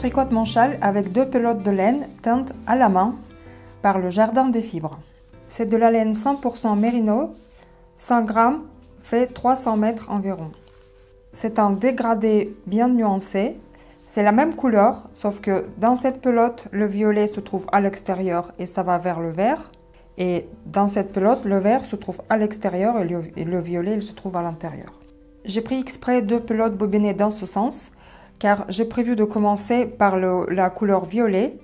tricote mon châle avec 2 pelotes de laine teintes à la main par le Jardin des Fibres. C'est de la laine 100% mérino, 100 grammes fait 300 mètres environ. C'est un dégradé bien nuancé. C'est la même couleur, sauf que dans cette pelote, le violet se trouve à l'extérieur et ça va vers le vert. Et dans cette pelote, le vert se trouve à l'extérieur et le violet il se trouve à l'intérieur. J'ai pris exprès 2 pelotes bobinées dans ce sens, car j'ai prévu de commencer par la couleur violet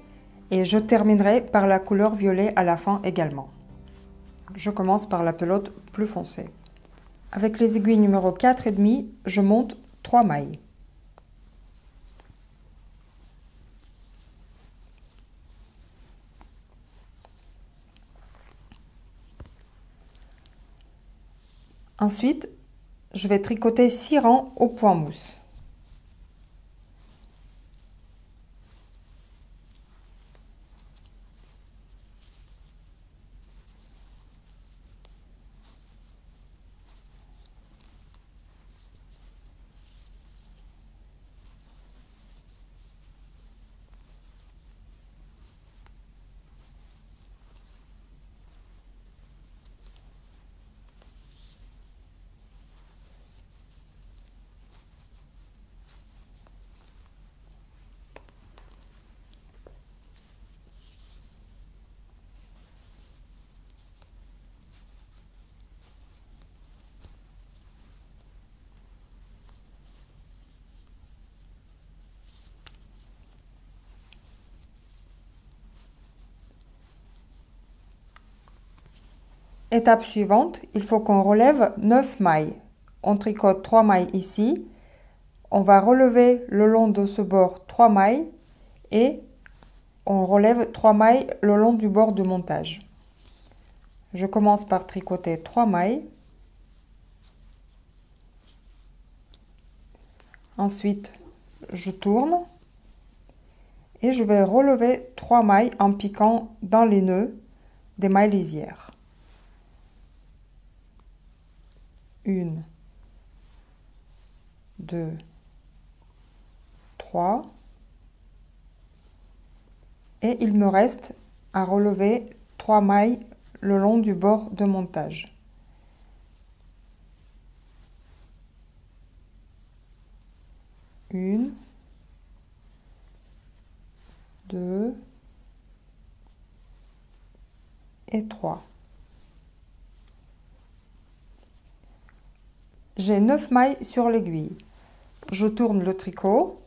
et je terminerai par la couleur violet à la fin également. Je commence par la pelote plus foncée. Avec les aiguilles numéro 4,5, je monte 3 mailles. Ensuite, je vais tricoter 6 rangs au point mousse. Étape suivante, il faut qu'on relève 9 mailles. On tricote 3 mailles ici. On va relever le long de ce bord 3 mailles et on relève 3 mailles le long du bord de montage. Je commence par tricoter 3 mailles. Ensuite, je tourne et je vais relever 3 mailles en piquant dans les nœuds des mailles lisières. 1, 2, 3 et il me reste à relever 3 mailles le long du bord de montage. Une, 2 et 3. J'ai 9 mailles sur l'aiguille. Je tourne le tricot.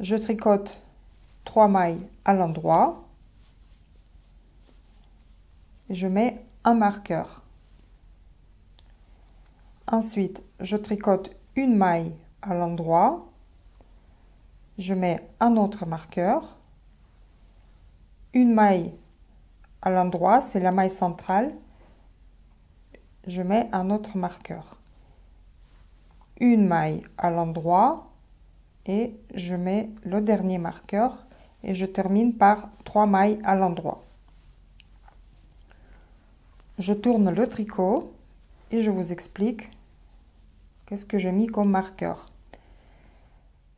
Je tricote 3 mailles à l'endroit. Je mets un marqueur. Ensuite, je tricote une maille à l'endroit. Je mets un autre marqueur. Une maille à l'endroit, c'est la maille centrale. Je mets un autre marqueur. Une maille à l'endroit et je mets le dernier marqueur et je termine par 3 mailles à l'endroit. Je tourne le tricot et je vous explique qu'est-ce que j'ai mis comme marqueur.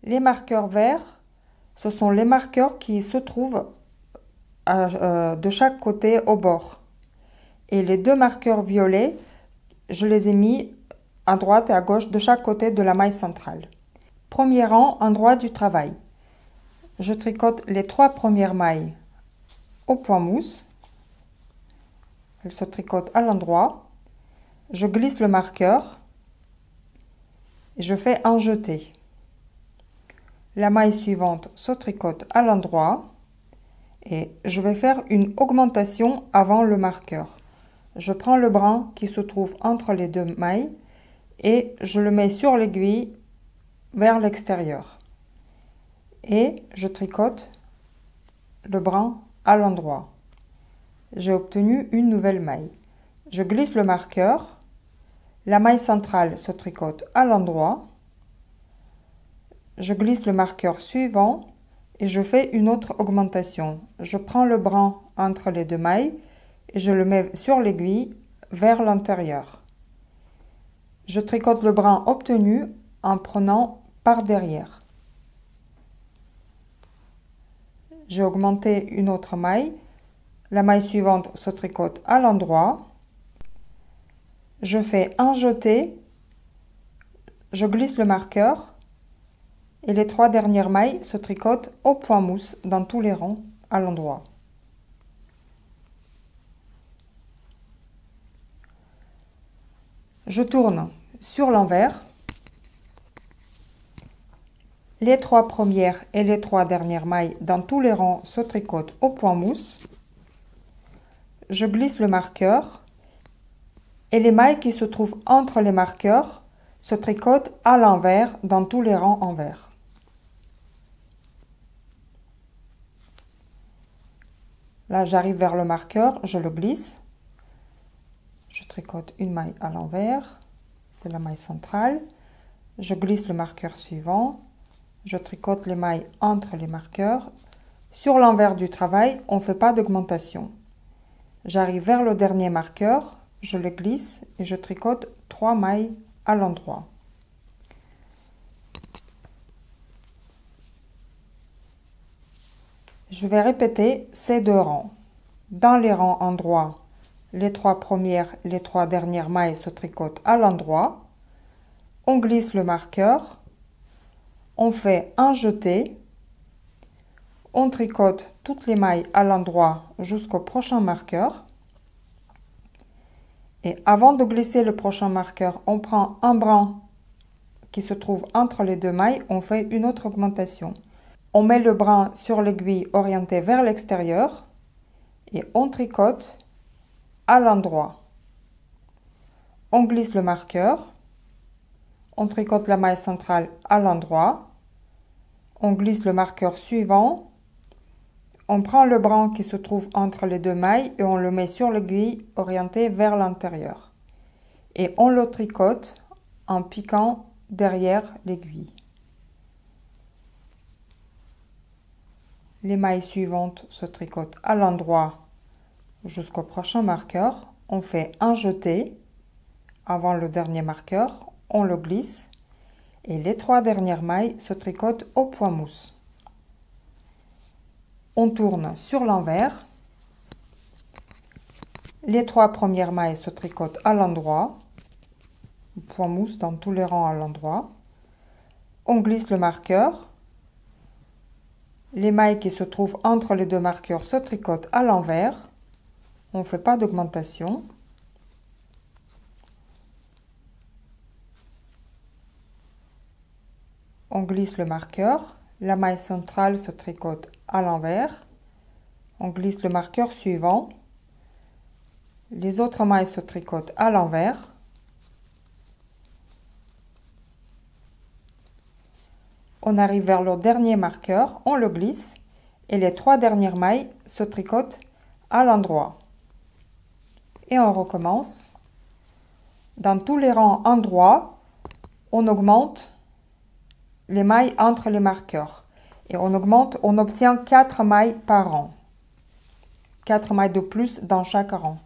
Les marqueurs verts, ce sont les marqueurs qui se trouvent de chaque côté au bord. Et les 2 marqueurs violets, je les ai mis à droite et à gauche de chaque côté de la maille centrale. Premier rang, endroit du travail. Je tricote les 3 premières mailles au point mousse. Elles se tricotent à l'endroit. Je glisse le marqueur et je fais un jeté. La maille suivante se tricote à l'endroit et je vais faire une augmentation avant le marqueur. Je prends le brin qui se trouve entre les 2 mailles et je le mets sur l'aiguille vers l'extérieur. Et je tricote le brin à l'endroit. J'ai obtenu une nouvelle maille. Je glisse le marqueur. La maille centrale se tricote à l'endroit. Je glisse le marqueur suivant et je fais une autre augmentation. Je prends le brin entre les 2 mailles et je le mets sur l'aiguille vers l'intérieur. Je tricote le brin obtenu en prenant par derrière. j'ai augmenté une autre maille. La maille suivante se tricote à l'endroit. Je fais un jeté, je glisse le marqueur et les 3 dernières mailles se tricotent au point mousse dans tous les rangs à l'endroit. Je tourne sur l'envers. Les 3 premières et les 3 dernières mailles dans tous les rangs se tricotent au point mousse. Je glisse le marqueur et les mailles qui se trouvent entre les marqueurs se tricotent à l'envers dans tous les rangs envers. Là, j'arrive vers le marqueur, je le glisse. Je tricote une maille à l'envers, c'est la maille centrale. Je glisse le marqueur suivant. Je tricote les mailles entre les marqueurs. Sur l'envers du travail, on ne fait pas d'augmentation. J'arrive vers le dernier marqueur, je le glisse et je tricote 3 mailles à l'endroit. Je vais répéter ces 2 rangs. Dans les rangs endroits, les 3 premières, les 3 dernières mailles se tricotent à l'endroit. On glisse le marqueur. On fait un jeté. On tricote toutes les mailles à l'endroit jusqu'au prochain marqueur. Et avant de glisser le prochain marqueur, on prend un brin qui se trouve entre les 2 mailles. On fait une autre augmentation. On met le brin sur l'aiguille orientée vers l'extérieur et on tricote à l'endroit. On glisse le marqueur. On tricote la maille centrale à l'endroit. On glisse le marqueur suivant. On prend le brin qui se trouve entre les 2 mailles et on le met sur l'aiguille orientée vers l'intérieur. Et on le tricote en piquant derrière l'aiguille. Les mailles suivantes se tricotent à l'endroit jusqu'au prochain marqueur. On fait un jeté avant le dernier marqueur. On le glisse et les 3 dernières mailles se tricotent au point mousse. On tourne sur l'envers. Les 3 premières mailles se tricotent à l'endroit. Point mousse dans tous les rangs à l'endroit. On glisse le marqueur. Les mailles qui se trouvent entre les 2 marqueurs se tricotent à l'envers. On ne fait pas d'augmentation. On glisse le marqueur. La maille centrale se tricote à l'envers. On glisse le marqueur suivant. Les autres mailles se tricotent à l'envers. On arrive vers le dernier marqueur, on le glisse et les 3 dernières mailles se tricotent à l'endroit. Et on recommence. Dans tous les rangs endroits, on augmente les mailles entre les marqueurs. Et on obtient 4 mailles par rang. 4 mailles de plus dans chaque rang.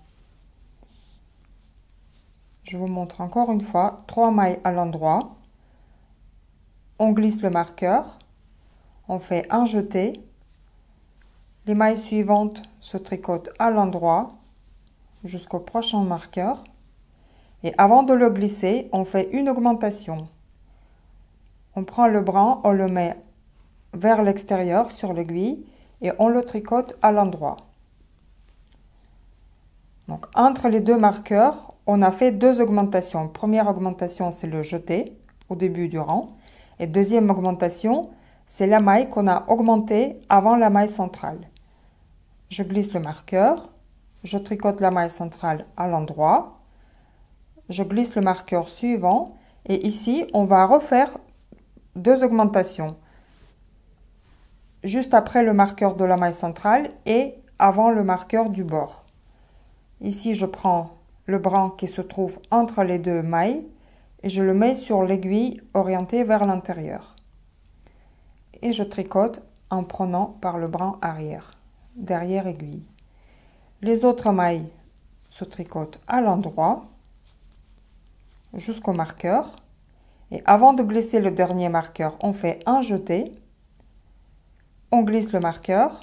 Je vous montre encore une fois, 3 mailles à l'endroit. On glisse le marqueur. On fait un jeté. Les mailles suivantes se tricotent à l'endroit jusqu'au prochain marqueur. Et avant de le glisser, on fait une augmentation. On prend le brin, on le met vers l'extérieur sur l'aiguille et on le tricote à l'endroit. Donc entre les 2 marqueurs, on a fait 2 augmentations. Première augmentation, c'est le jeté au début du rang. Et deuxième augmentation, c'est la maille qu'on a augmentée avant la maille centrale. Je glisse le marqueur, je tricote la maille centrale à l'endroit, je glisse le marqueur suivant et ici, on va refaire 2 augmentations. Juste après le marqueur de la maille centrale et avant le marqueur du bord. Ici, je prends le brin qui se trouve entre les 2 mailles et je le mets sur l'aiguille orientée vers l'intérieur. Et je tricote en prenant par le brin arrière, derrière aiguille. Les autres mailles se tricotent à l'endroit jusqu'au marqueur. Et avant de glisser le dernier marqueur, on fait un jeté. On glisse le marqueur.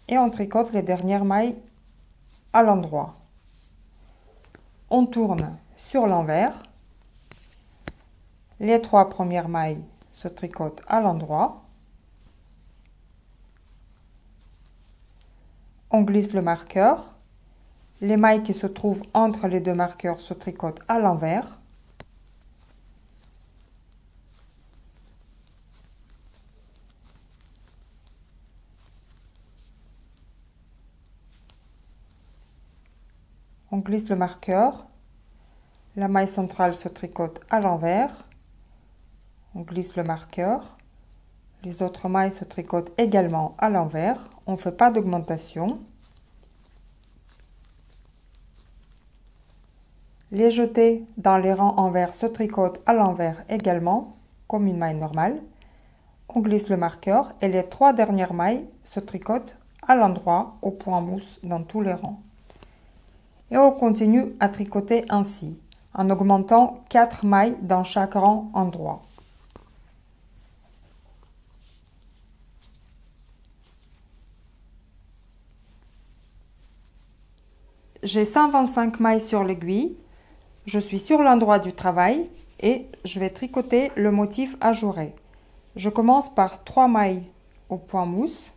et on tricote les dernières mailles à l'endroit. On tourne sur l'envers. Les 3 premières mailles se tricotent à l'endroit. On glisse le marqueur. Les mailles qui se trouvent entre les 2 marqueurs se tricotent à l'envers. On glisse le marqueur. La maille centrale se tricote à l'envers. On glisse le marqueur. Les autres mailles se tricotent également à l'envers. On ne fait pas d'augmentation. Les jetés dans les rangs envers se tricotent à l'envers également, comme une maille normale. On glisse le marqueur et les 3 dernières mailles se tricotent à l'endroit au point mousse dans tous les rangs. Et on continue à tricoter ainsi, en augmentant 4 mailles dans chaque rang endroit. J'ai 125 mailles sur l'aiguille. Je suis sur l'endroit du travail et je vais tricoter le motif ajouré. Je commence par 3 mailles au point mousse.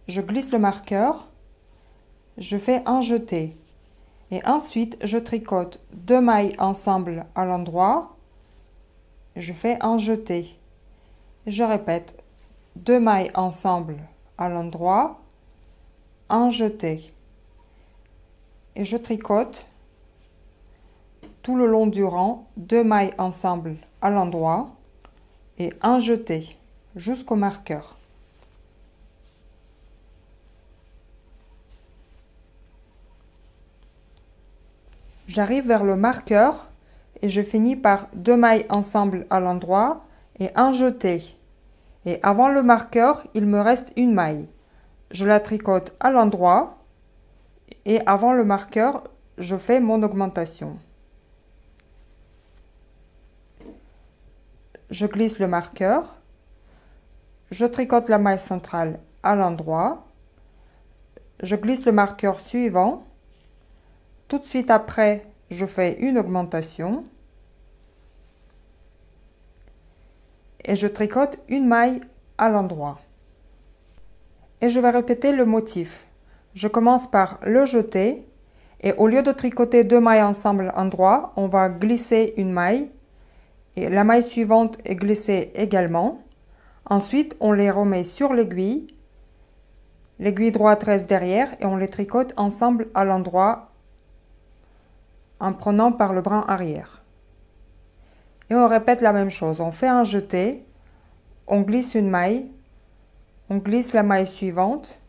Je glisse le marqueur. Je fais un jeté. Et ensuite, je tricote 2 mailles ensemble à l'endroit. Je fais un jeté. Je répète 2 mailles ensemble à l'endroit, un jeté. Et je tricote tout le long du rang 2 mailles ensemble à l'endroit et un jeté jusqu'au marqueur. J'arrive vers le marqueur et je finis par 2 mailles ensemble à l'endroit et un jeté. Et avant le marqueur, il me reste une maille. Je la tricote à l'endroit et avant le marqueur, je fais mon augmentation. Je glisse le marqueur, je tricote la maille centrale à l'endroit, je glisse le marqueur suivant, tout de suite après, je fais une augmentation et je tricote une maille à l'endroit. Et je vais répéter le motif. Je commence par le jeté et au lieu de tricoter 2 mailles ensemble à l'endroit, on va glisser une maille. Et la maille suivante est glissée également. Ensuite, on les remet sur l'aiguille. L'aiguille droite reste derrière et on les tricote ensemble à l'endroit en prenant par le brin arrière. Et on répète la même chose. On fait un jeté, on glisse une maille, on glisse la maille suivante,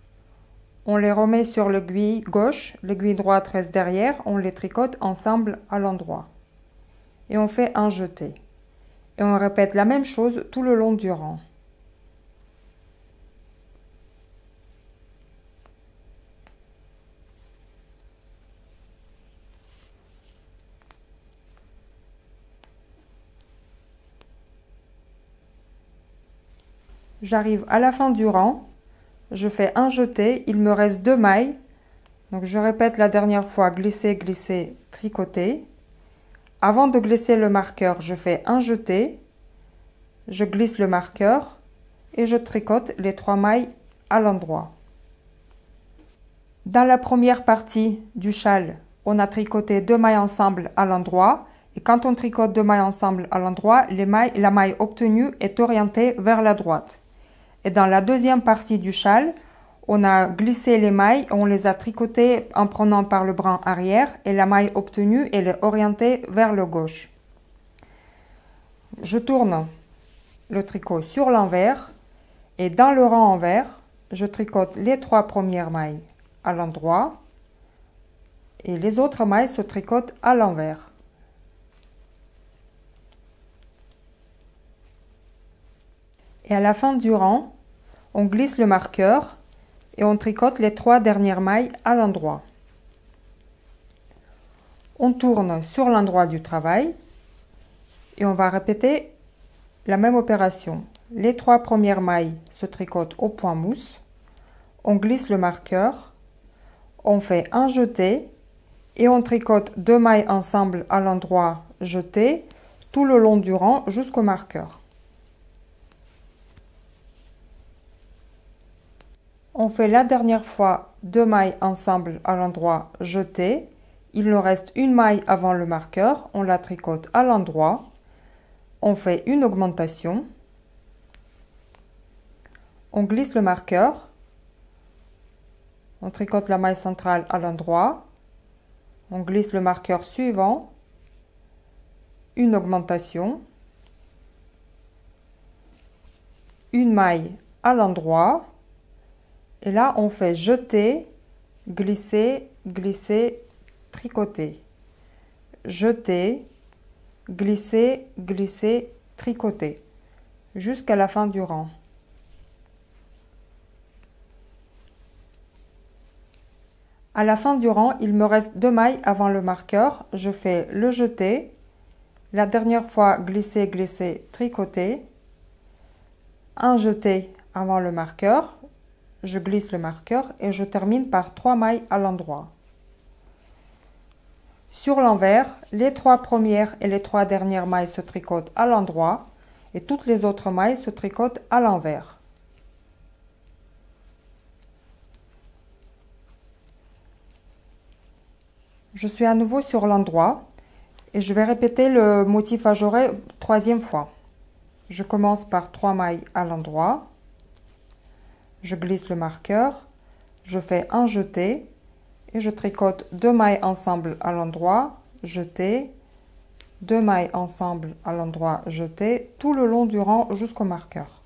on les remet sur l'aiguille gauche, l'aiguille droite reste derrière, on les tricote ensemble à l'endroit. Et on fait un jeté. Et on répète la même chose tout le long du rang. J'arrive à la fin du rang, je fais un jeté, il me reste 2 mailles. Donc je répète la dernière fois, glisser, glisser, tricoter. Avant de glisser le marqueur, je fais un jeté, je glisse le marqueur et je tricote les 3 mailles à l'endroit. Dans la première partie du châle, on a tricoté 2 mailles ensemble à l'endroit et quand on tricote 2 mailles ensemble à l'endroit, la maille obtenue est orientée vers la droite. Et dans la deuxième partie du châle, on a glissé les mailles, on les a tricotées en prenant par le brin arrière et la maille obtenue elle est orientée vers le gauche. Je tourne le tricot sur l'envers et dans le rang envers, je tricote les 3 premières mailles à l'endroit et les autres mailles se tricotent à l'envers. Et à la fin du rang, on glisse le marqueur et on tricote les 3 dernières mailles à l'endroit. On tourne sur l'endroit du travail et on va répéter la même opération. Les 3 premières mailles se tricotent au point mousse. on glisse le marqueur, on fait un jeté et on tricote 2 mailles ensemble à l'endroit jeté tout le long du rang jusqu'au marqueur. On fait la dernière fois 2 mailles ensemble à l'endroit jeté. Il nous reste une maille avant le marqueur, on la tricote à l'endroit. On fait une augmentation. On glisse le marqueur. On tricote la maille centrale à l'endroit. On glisse le marqueur suivant. Une augmentation. Une maille à l'endroit. Et là, on fait jeter, glisser, glisser, tricoter. Jeter, glisser, glisser, tricoter. Jusqu'à la fin du rang. À la fin du rang, il me reste 2 mailles avant le marqueur. Je fais le jeté. La dernière fois, glisser, glisser, tricoter. Un jeté avant le marqueur. Je glisse le marqueur et je termine par 3 mailles à l'endroit. Sur l'envers, les 3 premières et les 3 dernières mailles se tricotent à l'endroit et toutes les autres mailles se tricotent à l'envers. Je suis à nouveau sur l'endroit et je vais répéter le motif ajouré 3e fois. Je commence par 3 mailles à l'endroit. Je glisse le marqueur, je fais un jeté et je tricote 2 mailles ensemble à l'endroit, jeté, 2 mailles ensemble à l'endroit, jeté, tout le long du rang jusqu'au marqueur.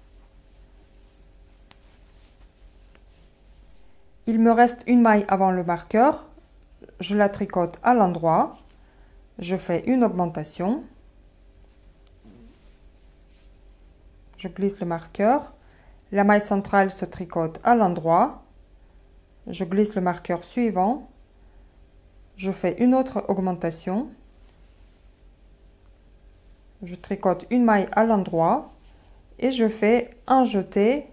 Il me reste une maille avant le marqueur, je la tricote à l'endroit, je fais une augmentation, je glisse le marqueur. La maille centrale se tricote à l'endroit. Je glisse le marqueur suivant. Je fais une autre augmentation. Je tricote une maille à l'endroit et je fais un jeté,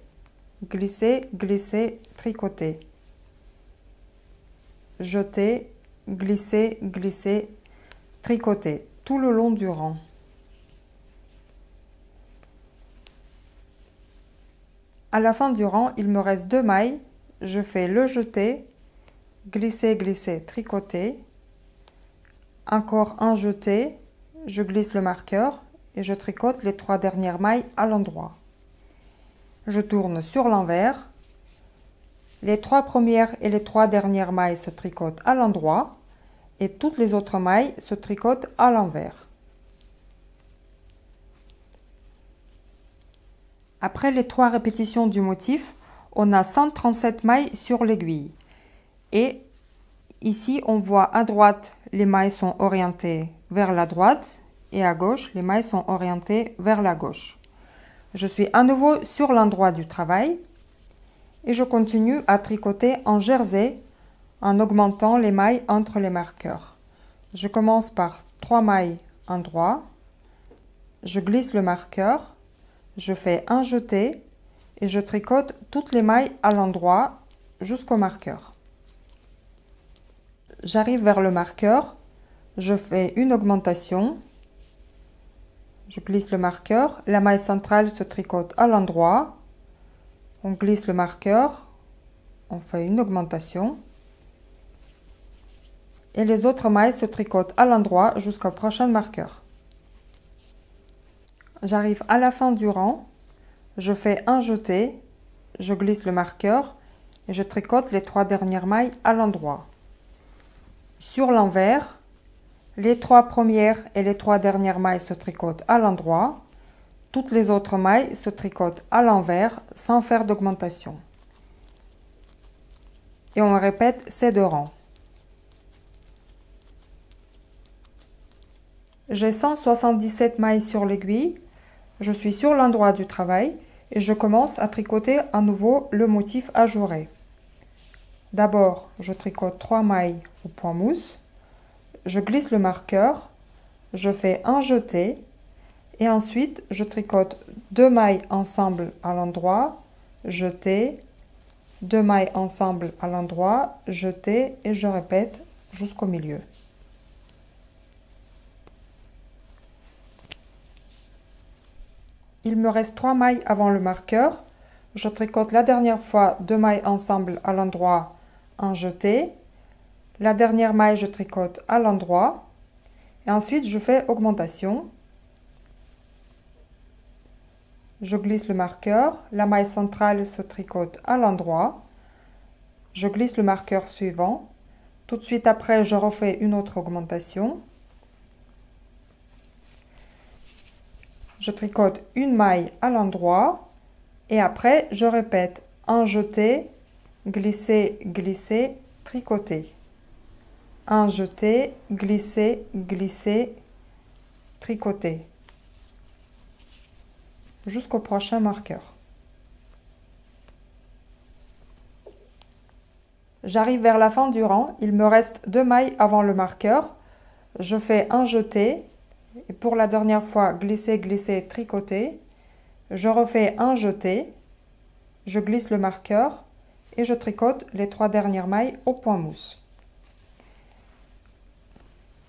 glisser, glisser, tricoter. Jeter, glisser, glisser, tricoter tout le long du rang. À la fin du rang, il me reste 2 mailles. Je fais le jeté, glisser, glisser, tricoter. Encore un jeté, je glisse le marqueur et je tricote les 3 dernières mailles à l'endroit. Je tourne sur l'envers. Les 3 premières et les 3 dernières mailles se tricotent à l'endroit et toutes les autres mailles se tricotent à l'envers. Après les 3 répétitions du motif, on a 137 mailles sur l'aiguille. Et ici, on voit à droite, les mailles sont orientées vers la droite et à gauche, les mailles sont orientées vers la gauche. Je suis à nouveau sur l'endroit du travail et je continue à tricoter en jersey en augmentant les mailles entre les marqueurs. Je commence par 3 mailles endroit, je glisse le marqueur, je fais un jeté et je tricote toutes les mailles à l'endroit jusqu'au marqueur. J'arrive vers le marqueur, je fais une augmentation, je glisse le marqueur, la maille centrale se tricote à l'endroit, on glisse le marqueur, on fait une augmentation et les autres mailles se tricotent à l'endroit jusqu'au prochain marqueur. J'arrive à la fin du rang, je fais un jeté, je glisse le marqueur et je tricote les 3 dernières mailles à l'endroit. Sur l'envers, les 3 premières et les 3 dernières mailles se tricotent à l'endroit, toutes les autres mailles se tricotent à l'envers sans faire d'augmentation. Et on répète ces 2 rangs. J'ai 177 mailles sur l'aiguille. Je suis sur l'endroit du travail et je commence à tricoter à nouveau le motif ajouré. D'abord, je tricote 3 mailles au point mousse, je glisse le marqueur, je fais un jeté et ensuite je tricote 2 mailles ensemble à l'endroit, jeté, 2 mailles ensemble à l'endroit, jeter et je répète jusqu'au milieu. Il me reste 3 mailles avant le marqueur. Je tricote la dernière fois 2 mailles ensemble à l'endroit, un jeté. La dernière maille, je tricote à l'endroit. Et ensuite, je fais augmentation. Je glisse le marqueur. La maille centrale se tricote à l'endroit. Je glisse le marqueur suivant. Tout de suite après, je refais une autre augmentation. Je tricote une maille à l'endroit. Et après, je répète un jeté, glisser, glisser, tricoter. Un jeté, glisser, glisser, tricoter. Jusqu'au prochain marqueur. J'arrive vers la fin du rang. Il me reste 2 mailles avant le marqueur. Je fais un jeté. Et pour la dernière fois, glisser, glisser, tricoter. Je refais un jeté. Je glisse le marqueur et je tricote les 3 dernières mailles au point mousse.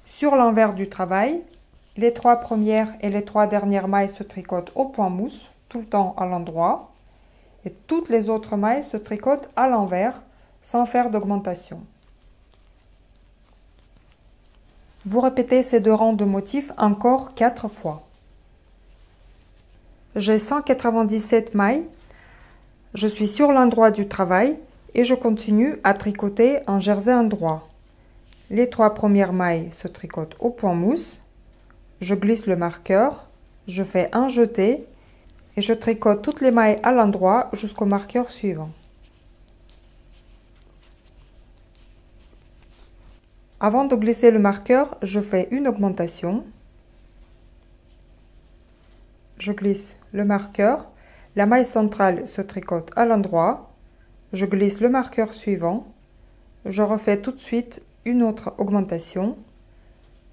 Sur l'envers du travail, les 3 premières et les 3 dernières mailles se tricotent au point mousse, tout le temps à l'endroit. Et toutes les autres mailles se tricotent à l'envers, sans faire d'augmentation. Vous répétez ces 2 rangs de motifs encore 4 fois. J'ai 197 mailles. Je suis sur l'endroit du travail et je continue à tricoter un jersey endroit. Les 3 premières mailles se tricotent au point mousse. Je glisse le marqueur, je fais un jeté et je tricote toutes les mailles à l'endroit jusqu'au marqueur suivant. Avant de glisser le marqueur, je fais une augmentation. Je glisse le marqueur. La maille centrale se tricote à l'endroit. Je glisse le marqueur suivant. Je refais tout de suite une autre augmentation.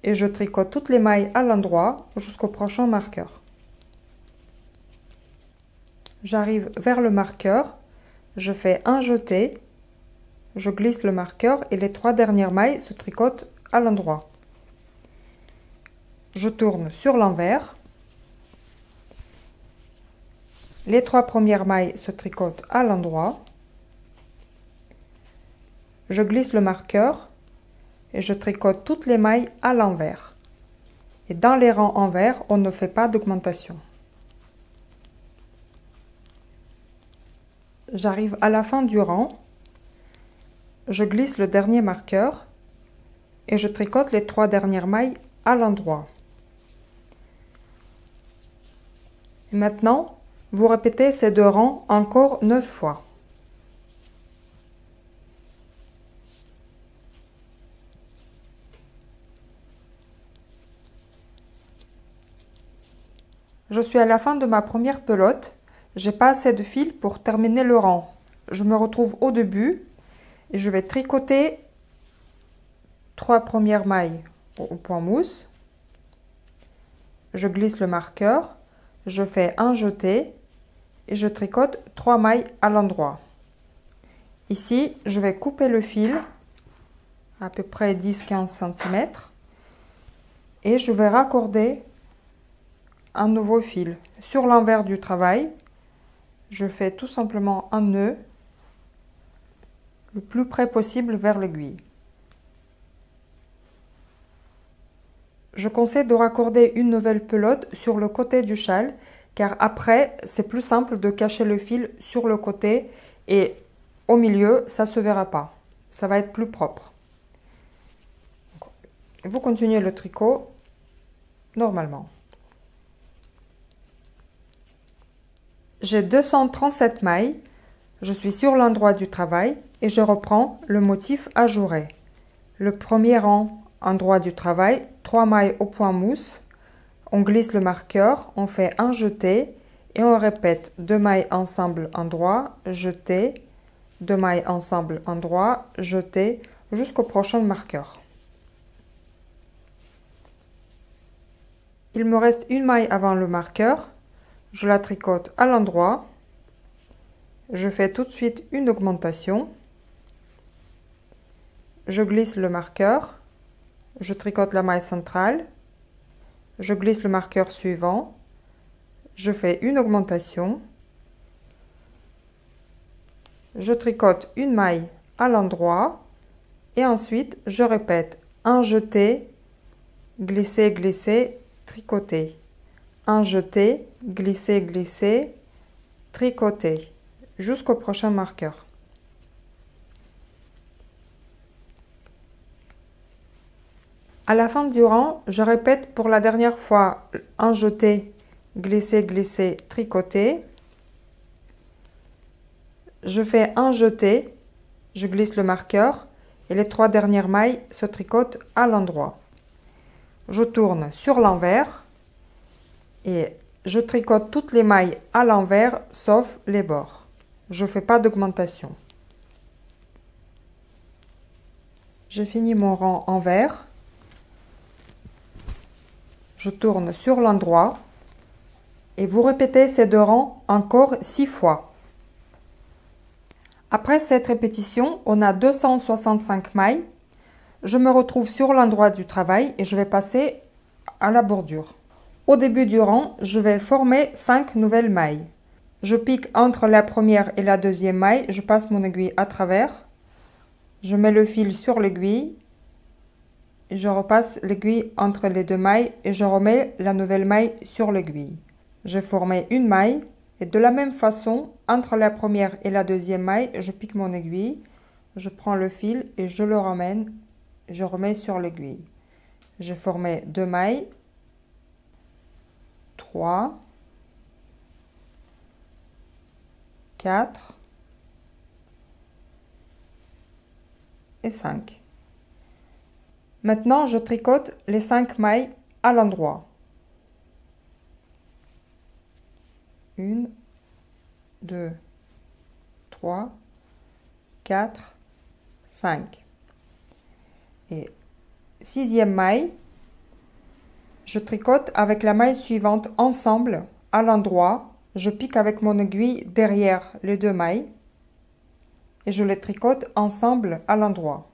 Et je tricote toutes les mailles à l'endroit jusqu'au prochain marqueur. J'arrive vers le marqueur. Je fais un jeté. Je glisse le marqueur et les 3 dernières mailles se tricotent à l'endroit. Je tourne sur l'envers. Les 3 premières mailles se tricotent à l'endroit. Je glisse le marqueur et je tricote toutes les mailles à l'envers. Et dans les rangs envers, on ne fait pas d'augmentation. J'arrive à la fin du rang. Je glisse le dernier marqueur et je tricote les 3 dernières mailles à l'endroit. Maintenant, vous répétez ces 2 rangs encore 9 fois. Je suis à la fin de ma première pelote. J'ai pas assez de fil pour terminer le rang. Je me retrouve au début et je vais tricoter 3 premières mailles au point mousse. Je glisse le marqueur, je fais un jeté et je tricote 3 mailles à l'endroit. Ici, je vais couper le fil à peu près 10-15 cm et je vais raccorder un nouveau fil. Sur l'envers du travail, je fais tout simplement un nœud le plus près possible vers l'aiguille. Je conseille de raccorder une nouvelle pelote sur le côté du châle car après c'est plus simple de cacher le fil sur le côté et au milieu ça se verra pas, ça va être plus propre. Vous continuez le tricot normalement. J'ai 237 mailles, je suis sur l'endroit du travail et je reprends le motif ajouré. Le premier rang, endroit du travail, 3 mailles au point mousse, on glisse le marqueur, on fait un jeté et on répète 2 mailles ensemble endroit, jeté, 2 mailles ensemble endroit, jeté jusqu'au prochain marqueur. Il me reste une maille avant le marqueur, je la tricote à l'endroit, Je fais tout de suite une augmentation. Je glisse le marqueur. Je tricote la maille centrale. Je glisse le marqueur suivant. Je fais une augmentation. Je tricote une maille à l'endroit et ensuite je répète un jeté, glisser, glisser, tricoter. Un jeté, glisser, glisser, tricoter jusqu'au prochain marqueur. À la fin du rang, je répète pour la dernière fois un jeté, glisser, glisser, tricoter. Je fais un jeté, je glisse le marqueur et les 3 dernières mailles se tricotent à l'endroit. Je tourne sur l'envers et je tricote toutes les mailles à l'envers sauf les bords. Je ne fais pas d'augmentation. J'ai fini mon rang envers. Je tourne sur l'endroit et vous répétez ces 2 rangs encore 6 fois. Après cette répétition, on a 265 mailles. Je me retrouve sur l'endroit du travail et je vais passer à la bordure. Au début du rang, je vais former 5 nouvelles mailles. Je pique entre la première et la deuxième maille, je passe mon aiguille à travers. Je mets le fil sur l'aiguille. Je repasse l'aiguille entre les 2 mailles et je remets la nouvelle maille sur l'aiguille. J'ai formé une maille. Et de la même façon, entre la première et la deuxième maille, je pique mon aiguille, je prends le fil et je le ramène, je remets sur l'aiguille. J'ai formé 2 mailles, 3, 4 et 5. Maintenant, je tricote les 5 mailles à l'endroit. 1, 2, 3, 4, 5. Et 6e maille, je tricote avec la maille suivante ensemble à l'endroit. Je pique avec mon aiguille derrière les 2 mailles et je les tricote ensemble à l'endroit.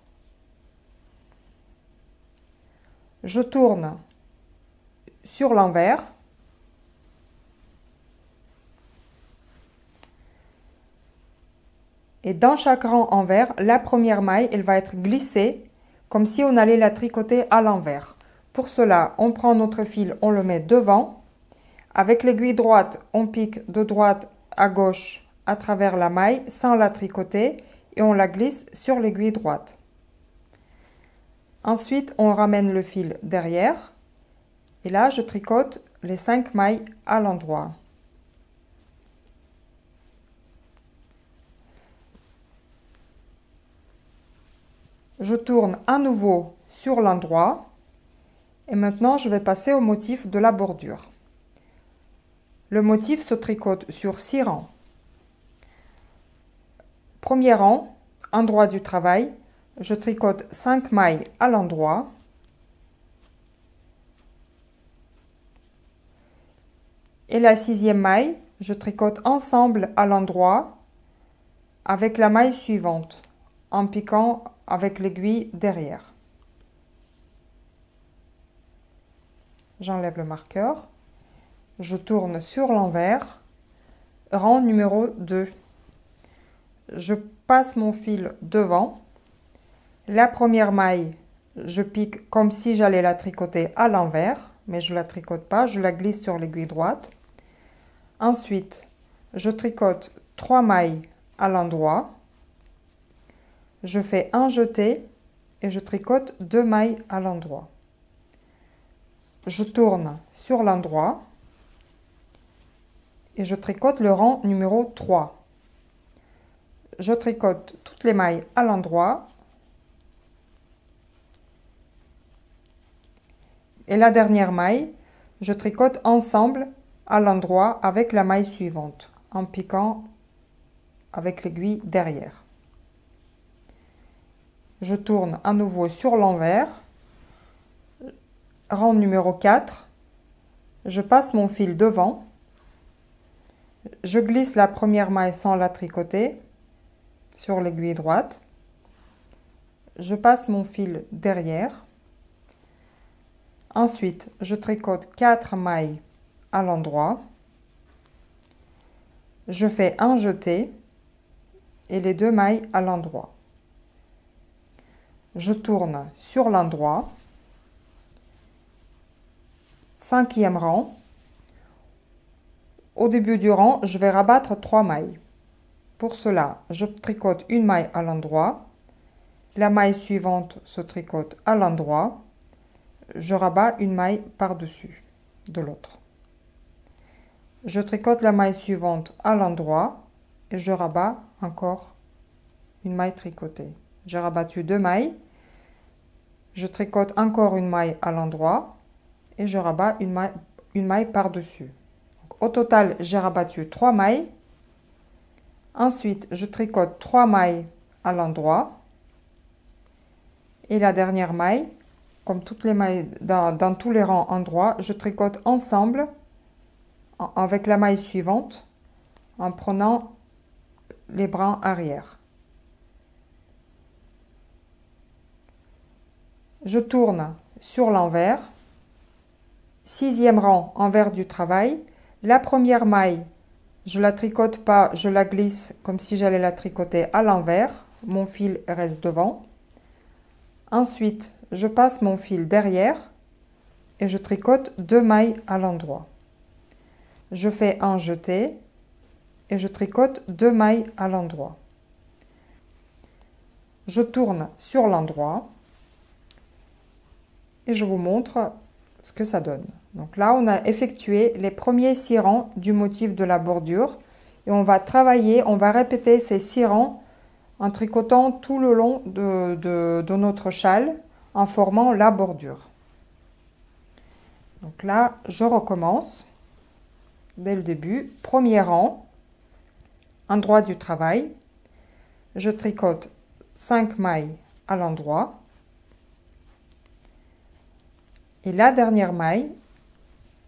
Je tourne sur l'envers. Et dans chaque rang envers, la première maille, elle va être glissée comme si on allait la tricoter à l'envers. Pour cela, on prend notre fil, on le met devant. Avec l'aiguille droite, on pique de droite à gauche à travers la maille sans la tricoter et on la glisse sur l'aiguille droite. Ensuite, on ramène le fil derrière et là, je tricote les 5 mailles à l'endroit. Je tourne à nouveau sur l'endroit et maintenant je vais passer au motif de la bordure. Le motif se tricote sur 6 rangs. Premier rang, endroit du travail, je tricote 5 mailles à l'endroit. Et la 6e maille, je tricote ensemble à l'endroit avec la maille suivante en piquant avec l'aiguille derrière. J'enlève le marqueur. Je tourne sur l'envers. Rang numéro 2. Je passe mon fil devant. La première maille, je pique comme si j'allais la tricoter à l'envers, mais je ne la tricote pas, je la glisse sur l'aiguille droite. Ensuite, je tricote 3 mailles à l'endroit. Je fais un jeté et je tricote 2 mailles à l'endroit. Je tourne sur l'endroit et je tricote le rang numéro 3. Je tricote toutes les mailles à l'endroit et la dernière maille, je tricote ensemble à l'endroit avec la maille suivante en piquant avec l'aiguille derrière. Je tourne à nouveau sur l'envers, rang numéro 4, je passe mon fil devant, Je glisse la première maille sans la tricoter sur l'aiguille droite. Je passe mon fil derrière. Ensuite, je tricote 4 mailles à l'endroit. Je fais un jeté et les 2 mailles à l'endroit. Je tourne sur l'endroit. 5e rang. Au début du rang, je vais rabattre 3 mailles. Pour cela, je tricote une maille à l'endroit. La maille suivante se tricote à l'endroit. Je rabats une maille par-dessus de l'autre. Je tricote la maille suivante à l'endroit et je rabats encore une maille tricotée. J'ai rabattu 2 mailles. Je tricote encore une maille à l'endroit et je rabats une maille par-dessus. Au total, j'ai rabattu 3 mailles. Ensuite, je tricote 3 mailles à l'endroit. Et la dernière maille, comme toutes les mailles dans tous les rangs endroits, je tricote ensemble avec la maille suivante en prenant les brins arrière. Je tourne sur l'envers. 6e rang, envers du travail. La première maille, je la tricote pas, je la glisse comme si j'allais la tricoter à l'envers. Mon fil reste devant. Ensuite, je passe mon fil derrière et je tricote 2 mailles à l'endroit. Je fais un jeté et je tricote 2 mailles à l'endroit. Je tourne sur l'endroit et je vous montre ce que ça donne. Donc là, on a effectué les premiers 6 rangs du motif de la bordure et on va travailler, on va répéter ces 6 rangs en tricotant tout le long de notre châle en formant la bordure. Donc là, je recommence dès le début. Premier rang, endroit du travail, je tricote 5 mailles à l'endroit. Et la dernière maille,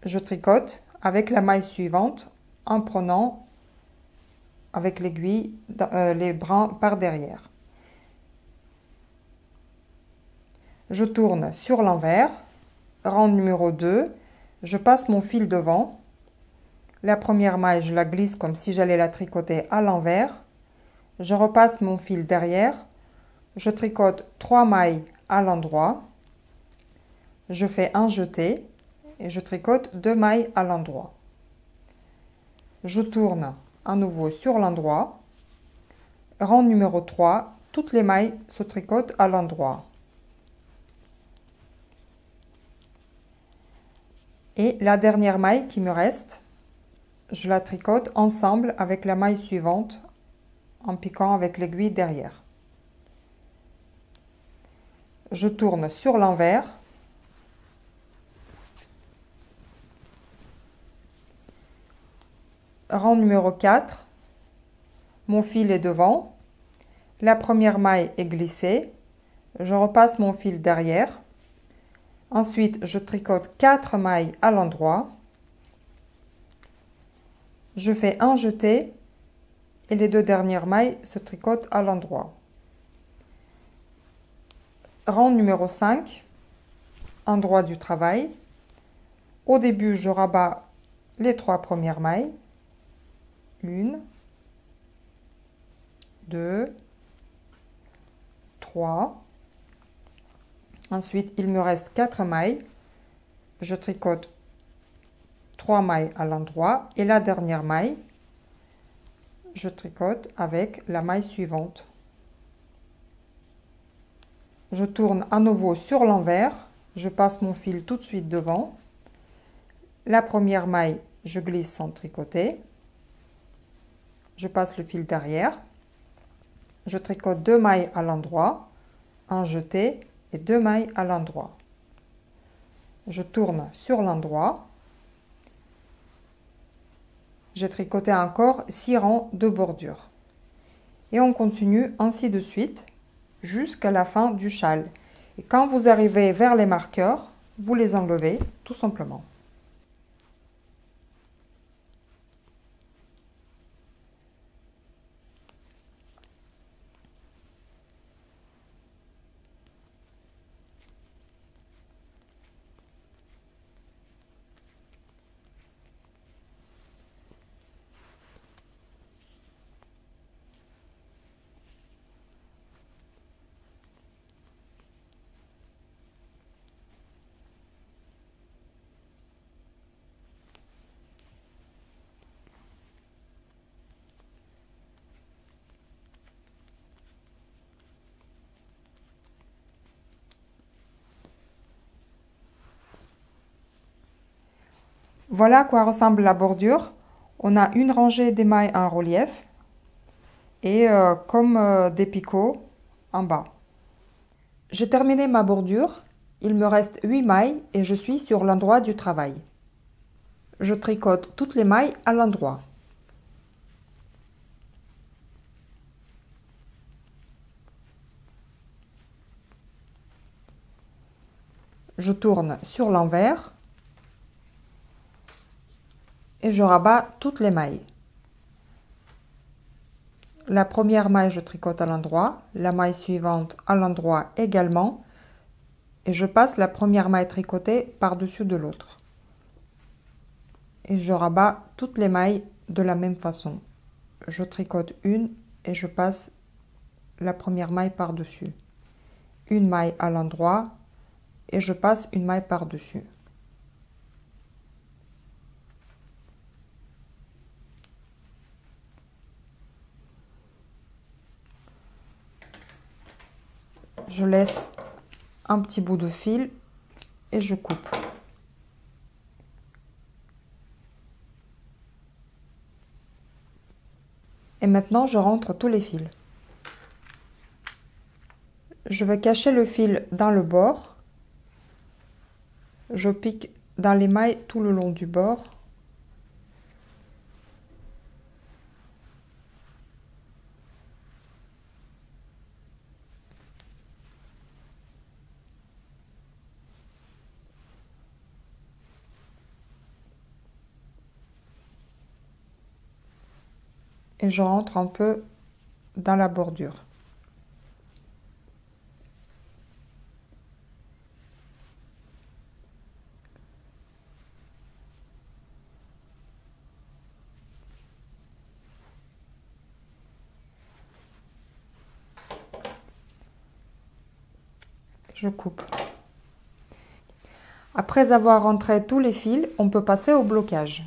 je tricote avec la maille suivante en prenant avec l'aiguille les brins par derrière. Je tourne sur l'envers, rang numéro 2, je passe mon fil devant. La première maille, je la glisse comme si j'allais la tricoter à l'envers. Je repasse mon fil derrière, je tricote 3 mailles à l'endroit. Je fais un jeté et je tricote 2 mailles à l'endroit. Je tourne à nouveau sur l'endroit. Rang numéro 3, toutes les mailles se tricotent à l'endroit. Et la dernière maille qui me reste, je la tricote ensemble avec la maille suivante en piquant avec l'aiguille derrière. Je tourne sur l'envers. Rang numéro 4, mon fil est devant, la première maille est glissée, je repasse mon fil derrière, ensuite je tricote 4 mailles à l'endroit, je fais un jeté et les 2 dernières mailles se tricotent à l'endroit. Rang numéro 5, endroit du travail, au début je rabats les 3 premières mailles. 1, 2, 3. Ensuite, il me reste 4 mailles. Je tricote 3 mailles à l'endroit et la dernière maille, je tricote avec la maille suivante. Je tourne à nouveau sur l'envers. Je passe mon fil tout de suite devant. La première maille, je glisse sans tricoter. Je passe le fil derrière, je tricote 2 mailles à l'endroit, un jeté et 2 mailles à l'endroit. Je tourne sur l'endroit, j'ai tricoté encore 6 rangs de bordure. Et on continue ainsi de suite jusqu'à la fin du châle. Et quand vous arrivez vers les marqueurs, vous les enlevez tout simplement. Voilà à quoi ressemble la bordure. On a une rangée d'émail en relief et comme des picots en bas. J'ai terminé ma bordure. Il me reste 8 mailles et je suis sur l'endroit du travail. Je tricote toutes les mailles à l'endroit. Je tourne sur l'envers et je rabats toutes les mailles. La première maille, je tricote à l'endroit, la maille suivante à l'endroit également, et je passe la première maille tricotée par-dessus de l'autre. Et je rabats toutes les mailles de la même façon. Je tricote une et je passe la première maille par-dessus. Une maille à l'endroit et je passe une maille par-dessus. Je laisse un petit bout de fil et je coupe. Et maintenant, je rentre tous les fils. Je vais cacher le fil dans le bord. Je pique dans les mailles tout le long du bord. Et je rentre un peu dans la bordure. Je coupe. Après avoir rentré tous les fils, on peut passer au blocage.